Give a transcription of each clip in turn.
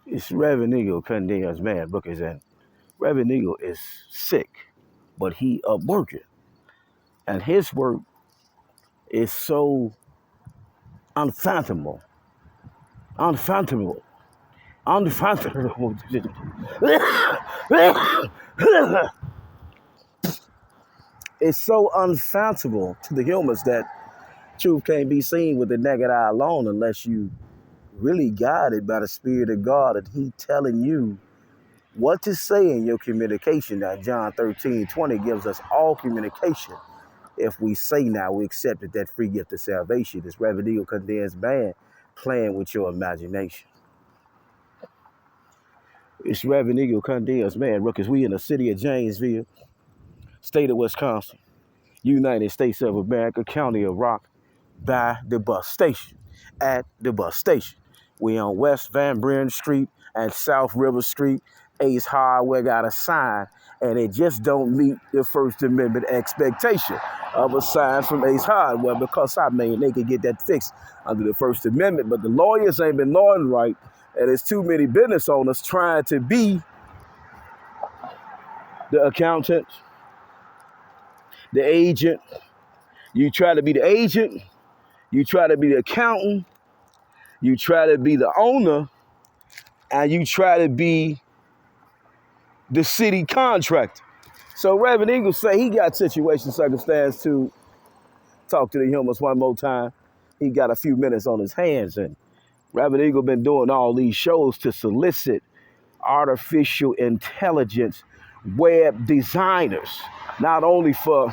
It's Reverend Eagle condemns man Bookers, and Reverend Eagle is sick, but he up working. And his work is so unfathomable, unfathomable, unfathomable. It's so unfathomable to the humans that truth can't be seen with the naked eye alone unless you really guided by the Spirit of God and He telling you what to say in your communication. Now, John 13:20 gives us all communication. If we say now we accepted that free gift of salvation, this Reverend Eagle condemns man playing with your imagination. It's Reverend Eagle condemns man, because we in the city of Janesville, state of Wisconsin, United States of America, county of Rock, by the bus station, at the bus station. We on West Van Buren Street and South River Street. Ace Hardware got a sign, and it just don't meet the First Amendment expectation of a sign from Ace Hardware, because I mean, they could get that fixed under the First Amendment, but the lawyers ain't been lawyering right, and there's too many business owners trying to be the accountant, the agent. You try to be the agent, you try to be the accountant, you try to be the owner, and you try to be the city contractor. So Reverend Eagle say he got situation circumstance to talk to the humans one more time. He got a few minutes on his hands, and Reverend Eagle been doing all these shows to solicit artificial intelligence web designers, not only for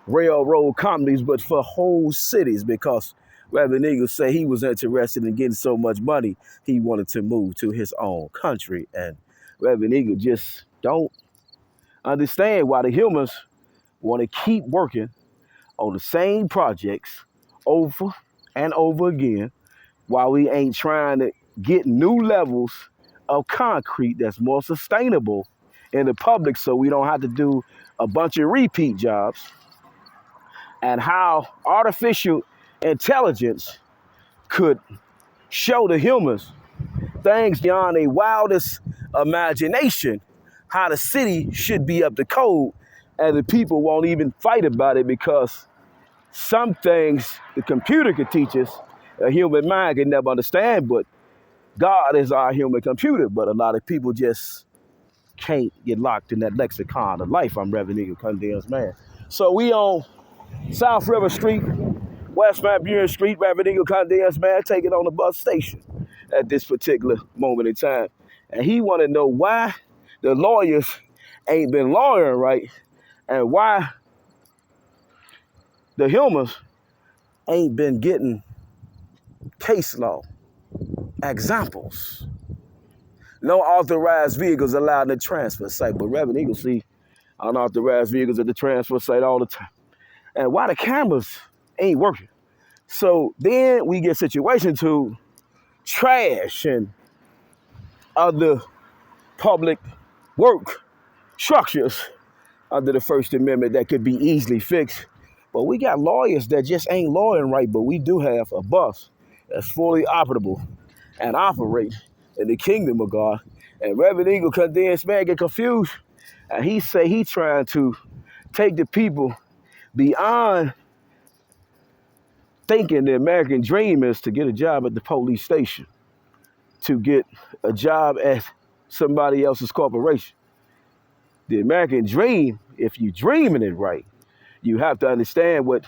railroad companies, but for whole cities, because Reverend Eagle say he was interested in getting so much money, he wanted to move to his own country. And Reverend Eagle just don't understand why the humans want to keep working on the same projects over and over again, while we ain't trying to get new levels of concrete that's more sustainable in the public, so we don't have to do a bunch of repeat jobs. And how artificial intelligence could show the humans things beyond their wildest imagination, how the city should be up to code, and the people won't even fight about it, because some things the computer could teach us, a human mind can never understand, but God is our human computer. But a lot of people just can't get locked in that lexicon of life. I'm Reverend Eagle condemns man. So we on South River Street, West Van Buren Street, Reverend Eagle condemns man, taking on the bus station at this particular moment in time. And he want to know why the lawyers ain't been lawyering right, and why the humans ain't been getting case law examples. No authorized vehicles allowed in the transfer site, but Reverend Eagle see unauthorized vehicles at the transfer site all the time. And why the cameras ain't working. So then we get situation to trash and other public work structures under the First Amendment that could be easily fixed. But we got lawyers that just ain't lawyering right, but we do have a bus that's fully operable and operate in the kingdom of God. And Reverend Eagle condemns man get confused, and he say he trying to take the people beyond thinking the American dream is to get a job at the police station, to get a job at somebody else's corporation. The American dream, if you dreaming it right, you have to understand what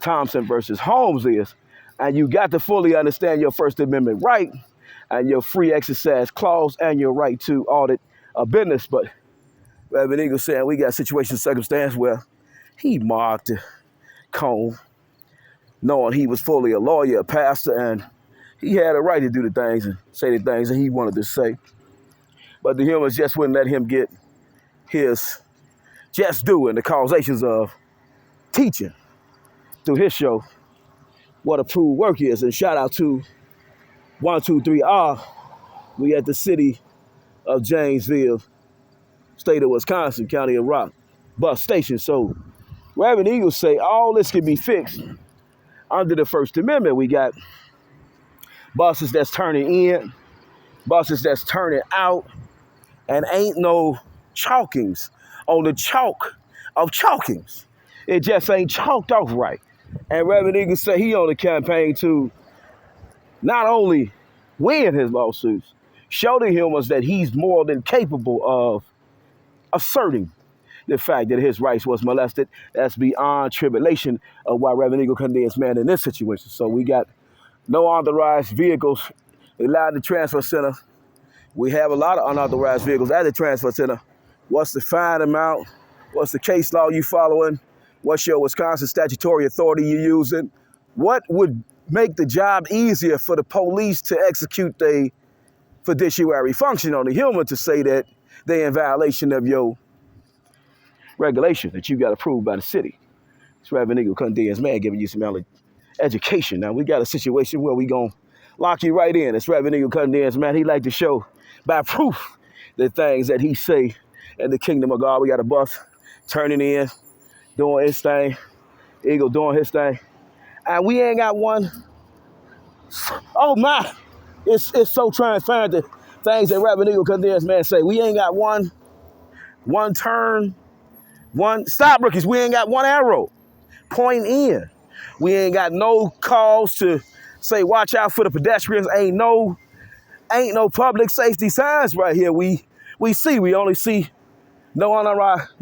Thompson versus Holmes is, and you got to fully understand your First Amendment right and your free exercise clause and your right to audit a business. But Reverend Eagle saying we got situation circumstance where he marked the cone, knowing he was fully a lawyer, a pastor, and he had a right to do the things and say the things that he wanted to say. But the humans just wouldn't let him get his just due and the causations of teaching through his show what approved work is. And shout out to 123R. We at the city of Janesville, state of Wisconsin, county of Rock, bus station. So Reverend Eagle say all this can be fixed under the First Amendment. We got buses that's turning in Buses that's turning out and ain't no chalkings on the chalk of chalkings. It just ain't chalked off right. And Reverend Eagle said he on the campaign to not only win his lawsuits, show the humans that he's more than capable of asserting the fact that his rights was molested. That's beyond tribulation of why Reverend Eagle condemns man in this situation. So we got no authorized vehicles allowed in the transfer center. We have a lot of unauthorized vehicles at the transfer center. What's the fine amount? What's the case law you following? What's your Wisconsin statutory authority you using? What would make the job easier for the police to execute their fiduciary function on the human to say that they're in violation of your regulation that you got approved by the city? It's Reverend Eagle condemns man giving you some education. Now we got a situation where we gonna lock you right in. It's Reverend Eagle condemns man. He like to show by proof the things that he say in the kingdom of God. We got a bus turning in, doing his thing. Eagle doing his thing. And we ain't got one. Oh my, it's so transparent the things that Reverend Eagle condemns man say. We ain't got one turn, one stop rookies. We ain't got one arrow pointing in. We ain't got no calls to say watch out for the pedestrians. Ain't no public safety signs right here. We only see no unauthorized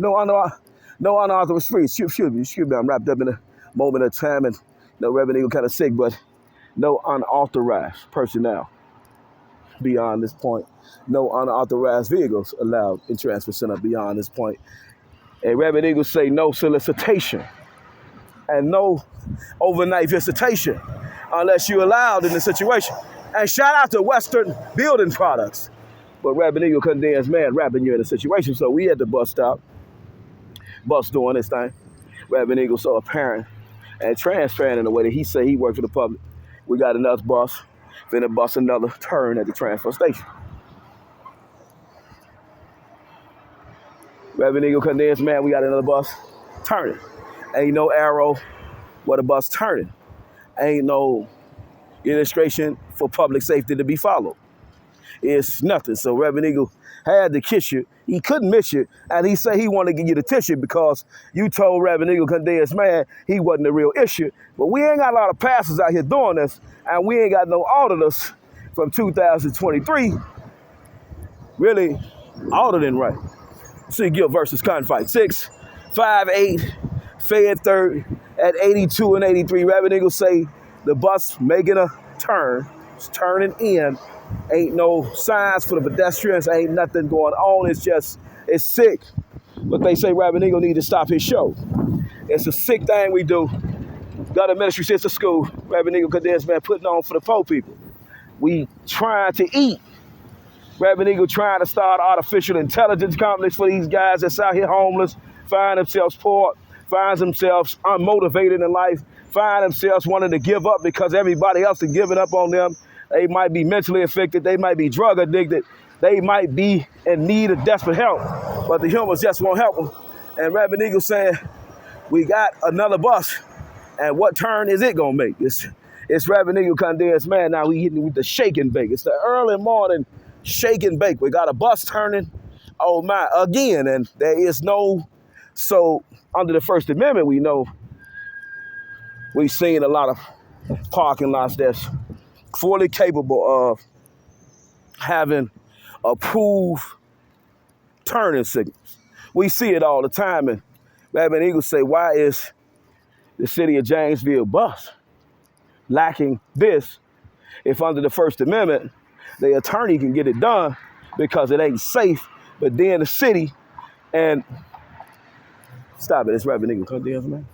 free. Excuse me. I'm wrapped up in a moment of time and Reverend Eagle kind of sick, but no unauthorized personnel beyond this point. No unauthorized vehicles allowed in transfer center beyond this point. And Reverend Eagle say no solicitation and no overnight visitation unless you're allowed in the situation. And shout out to Western Building Products. But Reverend Eagle condemns man wrapping you in a situation. So we at the bus stop, bus doing this thing. Reverend Eagle so apparent and transparent in the way that he say he worked for the public. We got another bus, finna bus another turn at the transfer station. Reverend Eagle condemns man, we got another bus turning. Ain't no arrow where the bus turning. Ain't no illustration for public safety to be followed. It's nothing. So Reverend Eagle had to kiss you. He couldn't miss you. And he said he wanted to give you the tissue because you told Reverend Eagle condemns man he wasn't the real issue. But we ain't got a lot of pastors out here doing this. And we ain't got no auditors from 2023 really auditing right. See Guilt versus Confight. 658 Fed third at 82 and 83. Reverend Eagle say the bus making a turn. It's turning in. Ain't no signs for the pedestrians. Ain't nothing going on. It's sick. But they say Reverend Eagle need to stop his show. It's a sick thing we do. Got a ministry sister school. Reverend Eagle condensed man putting on for the poor people. We trying to eat. Reverend Eagle trying to start artificial intelligence companies for these guys that's out here homeless, find themselves poor, finds themselves unmotivated in life, find themselves wanting to give up because everybody else is giving up on them. They might be mentally affected. They might be drug addicted. They might be in need of desperate help, but the humans just won't help them. And Reverend Eagle saying, we got another bus, and what turn is it gonna make? It's Reverend Eagle condensed man. Now we hitting with the shake and bake. It's the early morning shake and bake. We got a bus turning, oh my, again, and there is no, so under the First Amendment, we know we've seen a lot of parking lots that's fully capable of having approved turning signals. We see it all the time, and Reverend Eagle say, why is the city of Janesville bus lacking this if under the First Amendment, the attorney can get it done because it ain't safe, but then the city and stop it, it's Reverend Eagle. Come on, man.